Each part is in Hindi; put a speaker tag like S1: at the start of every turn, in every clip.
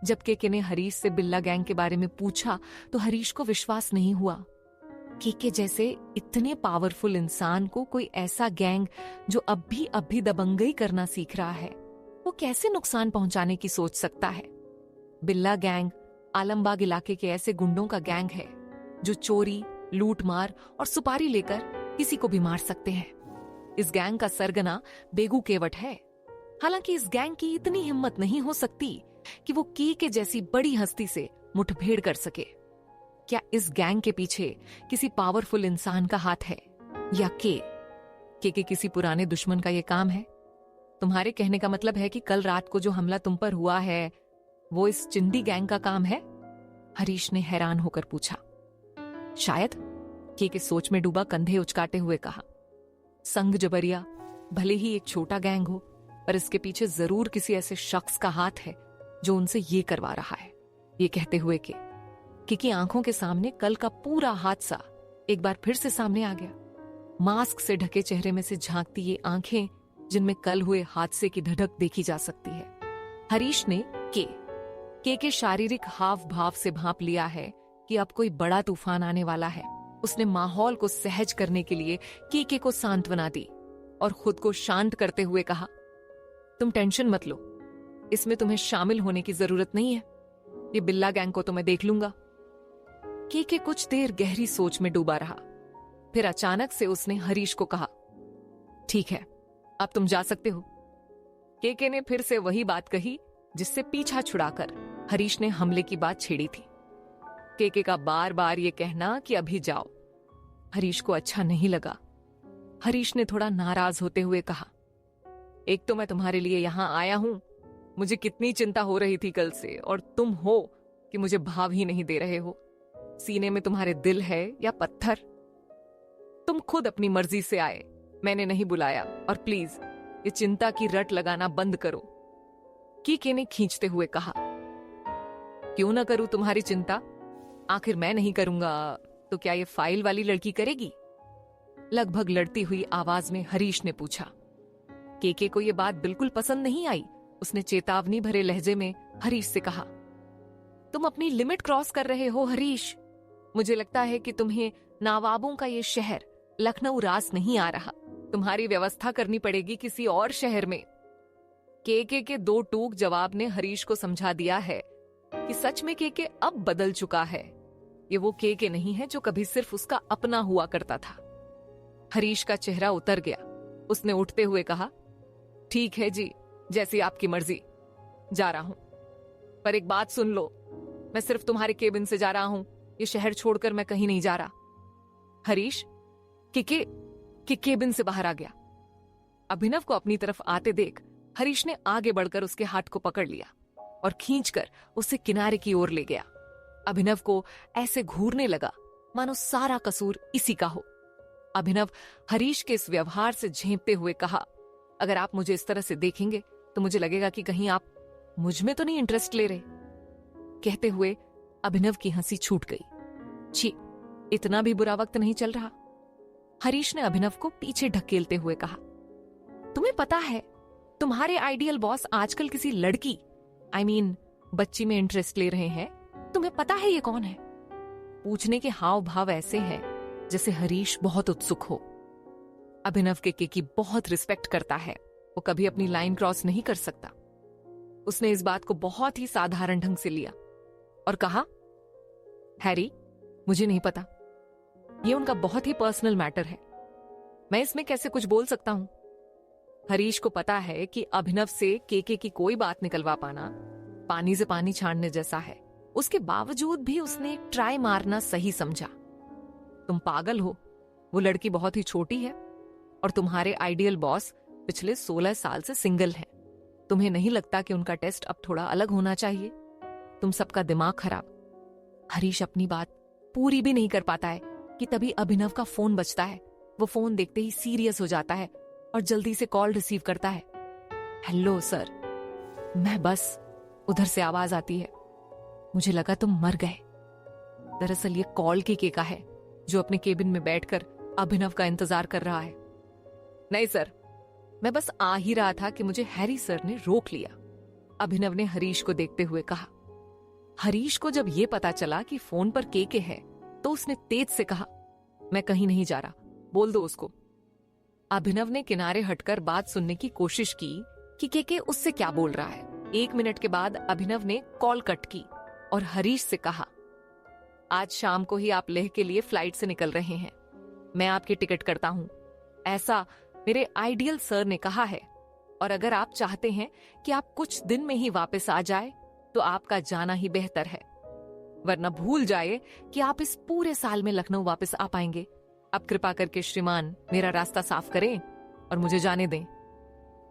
S1: जब केके ने हरीश से बिल्ला गैंग के बारे में पूछा तो हरीश को विश्वास नहीं हुआ। केके जैसे इतने पावरफुल इंसान को कोई ऐसा गैंग जो अब भी दबंगई करना सीख रहा है, वो कैसे नुकसान पहुंचाने की सोच सकता है। बिल्ला गैंग आलमबाग इलाके के ऐसे गुंडों का गैंग है जो चोरी, लूटमार और सुपारी लेकर किसी को भी मार सकते हैं। इस गैंग का सरगना बेगू केवट है। हालांकि इस गैंग की इतनी हिम्मत नहीं हो सकती कि वो के जैसी बड़ी हस्ती से मुठभेड़ कर सके। क्या इस गैंग के पीछे किसी पावरफुल इंसान का हाथ है या के किसी पुराने दुश्मन का ये काम है? तुम्हारे कहने का मतलब है कि कल रात को जो हमला तुम पर हुआ है वो इस चिंदी गैंग का काम है? हरीश ने हैरान होकर पूछा। शायद, के सोच में डूबा कंधे उचकाते हुए कहा। संग जबरिया भले ही एक छोटा गैंग हो, पर इसके पीछे जरूर किसी ऐसे शख्स का हाथ है जो उनसे ये करवा रहा है। ये कहते हुए की आंखों के सामने कल का पूरा हादसा एक बार फिर से सामने आ गया। मास्क से ढके चेहरे में से झांकती ये आंखें जिनमें कल हुए हादसे की धधक देखी जा सकती है। हरीश ने के शारीरिक हाव भाव से भांप लिया है कि अब कोई बड़ा तूफान आने वाला है। उसने माहौल को सहज करने के लिए के को सांत्वना दी और खुद को शांत करते हुए कहा, तुम टेंशन मत लो, इसमें तुम्हें शामिल होने की जरूरत नहीं है। ये बिल्ला गैंग को तो मैं देख लूंगा। के कुछ देर गहरी सोच में डूबा रहा। फिर अचानक से उसने हरीश को कहा, ठीक है, अब तुम जा सकते हो। के ने फिर से वही बात कही जिससे पीछा छुड़ाकर हरीश ने हमले की बात छेड़ी थी। के का बार बार ये कहना कि अभी जाओ हरीश को अच्छा नहीं लगा। हरीश ने थोड़ा नाराज होते हुए कहा, एक तो मैं तुम्हारे लिए यहां आया हूं, मुझे कितनी चिंता हो रही थी कल से, और तुम हो कि मुझे भाव ही नहीं दे रहे हो। सीने में तुम्हारे दिल है या पत्थर? तुम खुद अपनी मर्जी से आए, मैंने नहीं बुलाया, और प्लीज ये चिंता की रट लगाना बंद करो। के ने खींचते हुए कहा, क्यों ना करूं तुम्हारी चिंता? आखिर मैं नहीं करूंगा तो क्या ये फाइल वाली लड़की करेगी? लगभग लड़ती हुई आवाज में हरीश ने पूछा। के को ये बात बिल्कुल पसंद नहीं आई। उसने चेतावनी भरे लहजे में हरीश से कहा, तुम अपनी लिमिट क्रॉस कर रहे हो हरीश। मुझे लगता है कि तुम्हें नवाबों का ये शहर लखनऊ रास नहीं आ रहा। तुम्हारी व्यवस्था करनी पड़ेगी किसी और शहर में। के दो टूक जवाब ने हरीश को समझा दिया है कि सच में के अब बदल चुका है। ये वो के नहीं है जो कभी सिर्फ उसका अपना हुआ करता था। हरीश का चेहरा उतर गया। उसने उठते हुए कहा, ठीक है जी, जैसी आपकी मर्जी, जा रहा हूं। पर एक बात सुन लो, मैं सिर्फ तुम्हारे केबिन से जा रहा हूं, ये शहर छोड़कर मैं कहीं नहीं जा रहा। हरीश के केबिन से बाहर आ गया। अभिनव को अपनी तरफ आते देख हरीश ने आगे बढ़कर उसके हाथ को पकड़ लिया और खींचकर उसे किनारे की ओर ले गया। अभिनव को ऐसे घूरने लगा मानो सारा कसूर इसी का हो। अभिनव हरीश के इस व्यवहार से झेंपते हुए कहा, अगर आप मुझे इस तरह से देखेंगे तो मुझे लगेगा कि कहीं आप मुझ में तो नहीं इंटरेस्ट ले रहे। कहते हुए अभिनव की हंसी छूट गई। छी, इतना भी बुरा वक्त नहीं चल रहा। हरीश ने अभिनव को पीछे ढकेलते हुए कहा, तुम्हें पता है तुम्हारे आइडियल बॉस आजकल किसी लड़की बच्ची में इंटरेस्ट ले रहे हैं? तुम्हें पता है ये कौन है? पूछने के हाव भाव ऐसे हैं जैसे हरीश बहुत उत्सुक हो। अभिनव के की बहुत रिस्पेक्ट करता है, वो कभी अपनी लाइन क्रॉस नहीं कर सकता। उसने इस बात को बहुत ही साधारण ढंग से लिया और कहा, हैरी, मुझे नहीं पता, ये उनका बहुत ही पर्सनल मैटर है, मैं इसमें कैसे कुछ बोल सकता हूं। हरीश को पता है कि अभिनव से के की कोई बात निकलवा पाना पानी से पानी छानने जैसा है। उसके बावजूद भी उसने एक ट्राई मारना सही समझा। तुम पागल हो, वो लड़की बहुत ही छोटी है और तुम्हारे आइडियल बॉस पिछले 16 साल से सिंगल हैं। तुम्हें नहीं लगता कि उनका टेस्ट अब थोड़ा अलग होना चाहिए? तुम सबका दिमाग खराब। हरीश अपनी बात पूरी भी नहीं कर पाता है कि तभी अभिनव का फोन बजता है। वो फोन देखते ही सीरियस हो जाता है और जल्दी से कॉल रिसीव करता है। हेलो सर, मैं बस, उधर से आवाज आती है, मुझे लगा तुम मर गए। दरअसल ये कॉल के का है जो अपने केबिन में बैठकर अभिनव का इंतजार कर रहा है। नहीं सर, मैं बस आ ही रहा था कि मुझे हैरी सर ने रोक लिया, अभिनव ने हरीश को देखते हुए कहा। हरीश को जब ये पता चला कि फोन पर केके है तो उसने तेज से कहा, मैं कहीं नहीं जा रहा, बोल दो उसको। अभिनव ने किनारे हटकर बात सुनने की कोशिश की कि केके उससे क्या बोल रहा है। 1 मिनट के बाद अभिनव ने कॉल कट की और हरीश से कहा, आज शाम को ही आप लेह के लिए फ्लाइट से निकल रहे हैं, मैं आपकी टिकट करता हूं, ऐसा मेरे आइडियल सर ने कहा है। और अगर आप चाहते हैं कि आप कुछ दिन में ही वापस आ जाए तो आपका जाना ही बेहतर है, वरना भूल जाए कि आप इस पूरे साल में लखनऊ वापस आ पाएंगे। अब कृपा करके श्रीमान मेरा रास्ता साफ करें और मुझे जाने दें।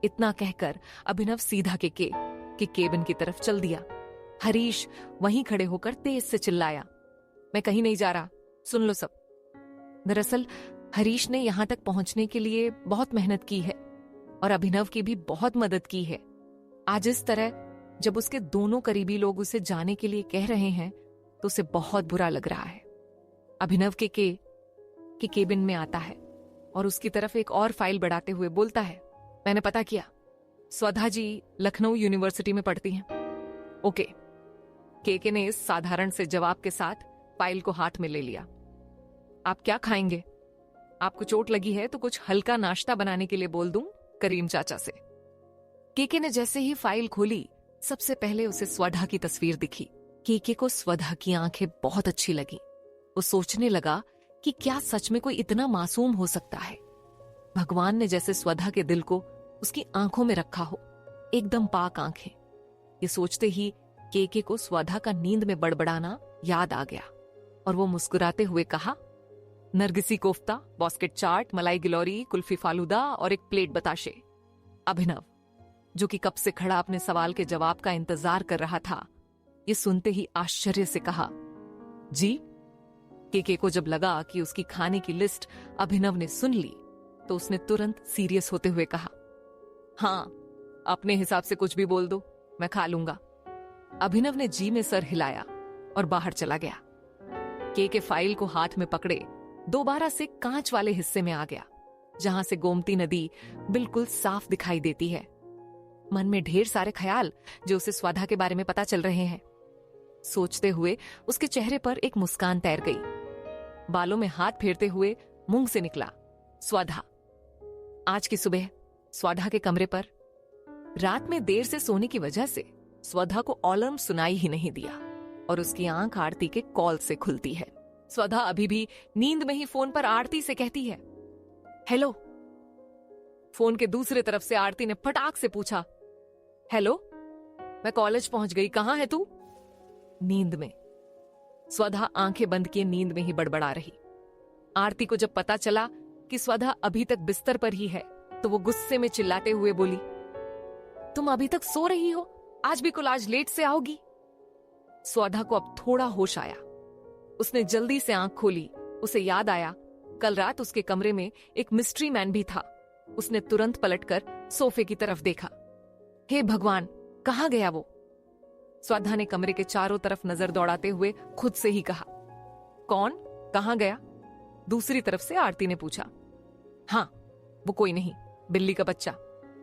S1: इतना कहकर अभिनव सीधा के केबिन की तरफ चल दिया। हरीश वहीं खड़े होकर तेज से चिल्लाया, मैं कहीं नहीं जा रहा, सुन लो सब। दरअसल हरीश ने यहां तक पहुंचने के लिए बहुत मेहनत की है और अभिनव की भी बहुत मदद की है। आज इस तरह जब उसके दोनों करीबी लोग उसे जाने के लिए कह रहे हैं तो उसे बहुत बुरा लग रहा है। अभिनव के केबिन में आता है और उसकी तरफ एक और फाइल बढ़ाते हुए बोलता है, मैंने पता किया, स्वधा जी लखनऊ यूनिवर्सिटी में पढ़ती हैं। ओके। केके ने इस साधारण से जवाब के साथ फाइल को हाथ में ले लिया। आप क्या खाएंगे? आपको चोट लगी है तो कुछ हल्का नाश्ता बनाने के लिए बोल दूं करीम चाचा से। केके ने जैसे ही फाइल खोली सबसे पहले उसे स्वधा की तस्वीर दिखी। केके को स्वधा की आंखें बहुत अच्छी लगी। वो सोचने लगा कि क्या सच में कोई इतना मासूम हो सकता है। भगवान ने जैसे स्वधा के दिल को उसकी आंखों में रखा हो, एकदम पाक आंखें। ये सोचते ही केके को स्वधा का नींद में बड़बड़ाना याद आ गया और वो मुस्कुराते हुए कहा, नरगिसी कोफ्ता, बास्केट चाट, मलाई गिलौरी, कुल्फी फालूदा और एक प्लेट बताशे। अभिनव, जो कि कब से खड़ा अपने सवाल के जवाब का इंतजार कर रहा था, ये सुनते ही आश्चर्य से कहा, जी। केके को जब लगा कि उसकी खाने की लिस्ट अभिनव ने सुन ली तो उसने तुरंत सीरियस होते हुए कहा, हाँ, अपने हिसाब से कुछ भी बोल दो, मैं खा लूंगा। अभिनव ने जी में सर हिलाया और बाहर चला गया। केके फाइल को हाथ में पकड़े दोबारा से कांच वाले हिस्से में आ गया जहां से गोमती नदी बिल्कुल साफ दिखाई देती है। मन में ढेर सारे ख्याल जो उसे स्वधा के बारे में पता चल रहे हैं। सोचते हुए उसके चेहरे पर एक मुस्कान तैर गई। बालों में हाथ फेरते हुए मुंह से निकला, स्वधा। आज की सुबह स्वधा के कमरे पर रात में देर से सोने की वजह से स्वधा को अलार्म सुनाई ही नहीं दिया और उसकी आंख आरती के कॉल से खुलती है। स्वधा अभी भी नींद में ही फोन पर आरती से कहती है, हेलो। फोन के दूसरे तरफ से आरती ने फटाक से पूछा, हेलो, मैं कॉलेज पहुंच गई, कहां है तू? नींद में। स्वधा आंखें बंद किए नींद में ही बड़बड़ा रही। आरती को जब पता चला कि स्वधा अभी तक बिस्तर पर ही है तो वो गुस्से में चिल्लाते हुए बोली, तुम अभी तक सो रही हो? आज भी कोलाज लेट से आओगी? स्वधा को अब थोड़ा होश आया। उसने जल्दी से आंख खोली। उसे याद आया कल रात उसके कमरे में एक मिस्ट्री मैन भी था। उसने तुरंत पलटकर सोफे की तरफ देखा। हे भगवान, कहां गया वो? स्वधा ने कमरे के चारों तरफ नजर दौड़ाते हुए खुद से ही कहा, कौन? कहां गया? दूसरी तरफ से आरती ने पूछा। हाँ, वो कोई नहीं, बिल्ली का बच्चा,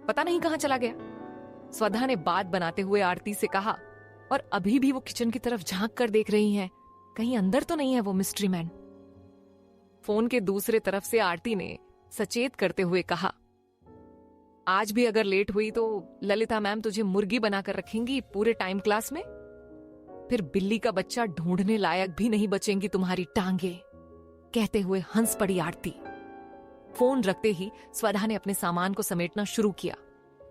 S1: पता नहीं कहां चला गया। स्वधा ने बात बनाते हुए आरती से कहा और अभी भी वो किचन की तरफ झांक कर देख रही हैं, कहीं अंदर तो नहीं है वो मिस्ट्री मैन। फोन के दूसरे तरफ से आरती ने सचेत करते हुए कहा, आज भी अगर लेट हुई तो ललिता मैम तुझे मुर्गी बनाकर रखेंगी पूरे टाइम क्लास में। फिर बिल्ली का बच्चा ढूंढने लायक भी नहीं बचेंगी तुम्हारी टांगे। कहते हुए हंस पड़ी आरती। फोन रखते ही स्वधा ने अपने सामान को समेटना शुरू किया।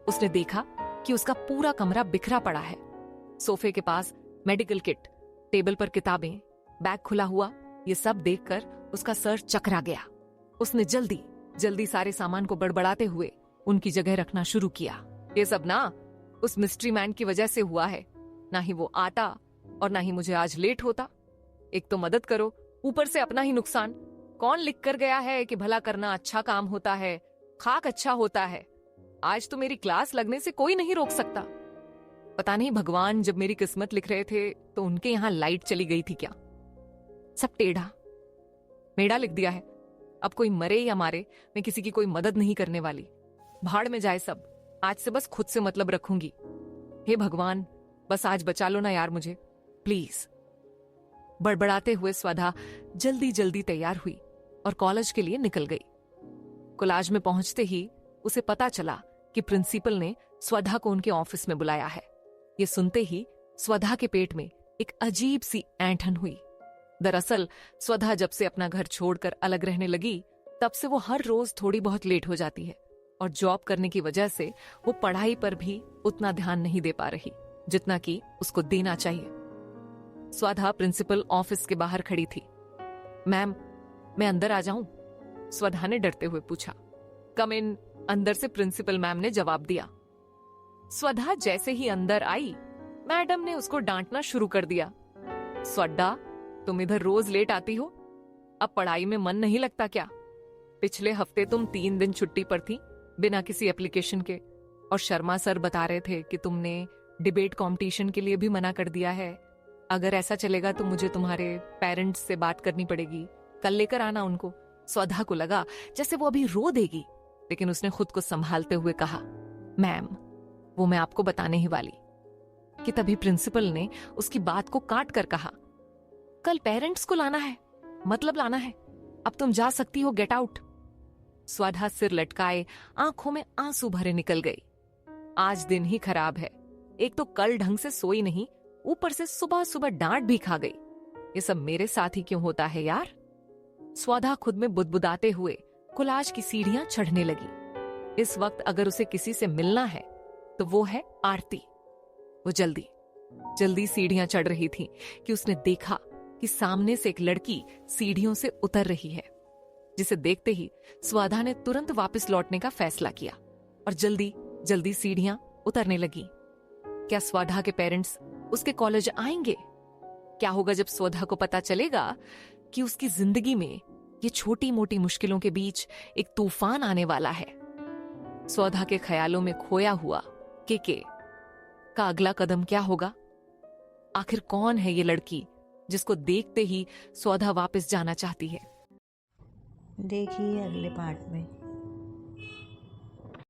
S1: उसने देखा कि उसका पूरा कमरा बिखरा पड़ा है। सोफे के पास मेडिकल किट, टेबल पर किताबें, बैग खुला हुआ, ये सब देखकर उसका सर चकरा गया। उसने जल्दी जल्दी सारे सामान को बड़बड़ाते हुए उनकी जगह रखना शुरू किया। ये सब ना उस मिस्ट्री मैन की वजह से हुआ है। ना ही वो आता और ना ही मुझे आज लेट होता। एक तो मदद करो, ऊपर से अपना ही नुकसान। कौन लिख कर गया है कि भला करना अच्छा काम होता है, खाक अच्छा होता है? आज तो मेरी क्लास लगने से कोई नहीं रोक सकता। पता नहीं भगवान जब मेरी किस्मत लिख रहे थे तो उनके यहां लाइट चली गई थी क्या? सब टेढ़ा मेढ़ा लिख दिया है। अब कोई मरे या मारे, मैं किसी की कोई मदद नहीं करने वाली। भाड़ में जाए सब। आज से बस खुद से मतलब रखूंगी। हे भगवान, बस आज बचा लो ना यार मुझे। प्लीज। बड़बड़ाते हुए स्वधा जल्दी जल्दी तैयार हुई और कॉलेज के लिए निकल गई। कॉलेज में पहुंचते ही उसे पता चला कि प्रिंसिपल ने स्वधा को उनके ऑफिस में बुलाया है। ये सुनते ही स्वधा के पेट में एक अजीब सी ऐंठन हुई। दरअसल स्वधा जब से अपना घर छोड़कर अलग रहने लगी, तब से वो हर रोज थोड़ी बहुत लेट हो जाती है और जॉब करने की वजह से वो पढ़ाई पर भी उतना ध्यान नहीं दे पा रही जितना कि उसको देना चाहिए। स्वधा प्रिंसिपल ऑफिस के बाहर खड़ी थी। मैम, मैं अंदर आ जाऊं? स्वधा ने डरते हुए पूछा। कम इन, अंदर से प्रिंसिपल मैम ने जवाब दिया। स्वधा जैसे ही अंदर आई, मैडम ने उसको डांटना शुरू कर दिया। स्वड्डा, तुम इधर रोज लेट आती हो, अब पढ़ाई में मन नहीं लगता क्या? पिछले हफ्ते तुम 3 दिन छुट्टी पर थी बिना किसी एप्लीकेशन के, और शर्मा सर बता रहे थे कि तुमने डिबेट कंपटीशन के लिए भी मना कर दिया है। अगर ऐसा चलेगा तो मुझे तुम्हारे पेरेंट्स से बात करनी पड़ेगी, कल लेकर आना उनको। स्वधा को लगा जैसे वो अभी रो देगी, लेकिन उसने खुद को संभालते हुए कहा, मैम, वो मैं आपको बताने ही वाली कि तभी प्रिंसिपल ने उसकी बात को काट कर कहा, कल पेरेंट्स को लाना है, मतलब लाना है, अब तुम जा सकती हो, गेट आउट। स्वधा सिर लटकाए आंखों में आंसू भरे निकल गई। आज दिन ही खराब है, एक तो कल ढंग से सोई नहीं, ऊपर से सुबह सुबह डांट भी खा गई। ये सब मेरे साथ ही क्यों होता है यार? स्वधा खुद में बुदबुदाते हुए कॉलेज की सीढ़ियां चढ़ने लगी। इस वक्त अगर उसे किसी से मिलना है तो वो है आरती। वो जल्दी जल्दी सीढ़ियां चढ़ रही थी कि उसने देखा कि सामने से एक लड़की सीढ़ियों से उतर रही है, जिसे देखते ही स्वधा ने तुरंत वापस लौटने का फैसला किया और जल्दी जल्दी सीढ़ियां उतरने लगी। क्या स्वधा के पेरेंट्स उसके कॉलेज आएंगे? क्या होगा जब स्वधा को पता चलेगा कि उसकी जिंदगी में ये छोटी मोटी मुश्किलों के बीच एक तूफान आने वाला है? स्वधा के ख्यालों में खोया हुआ के का अगला कदम क्या होगा? आखिर कौन है ये लड़की जिसको देखते ही स्वधा वापस जाना चाहती है?
S2: देखिए अगले पार्ट में।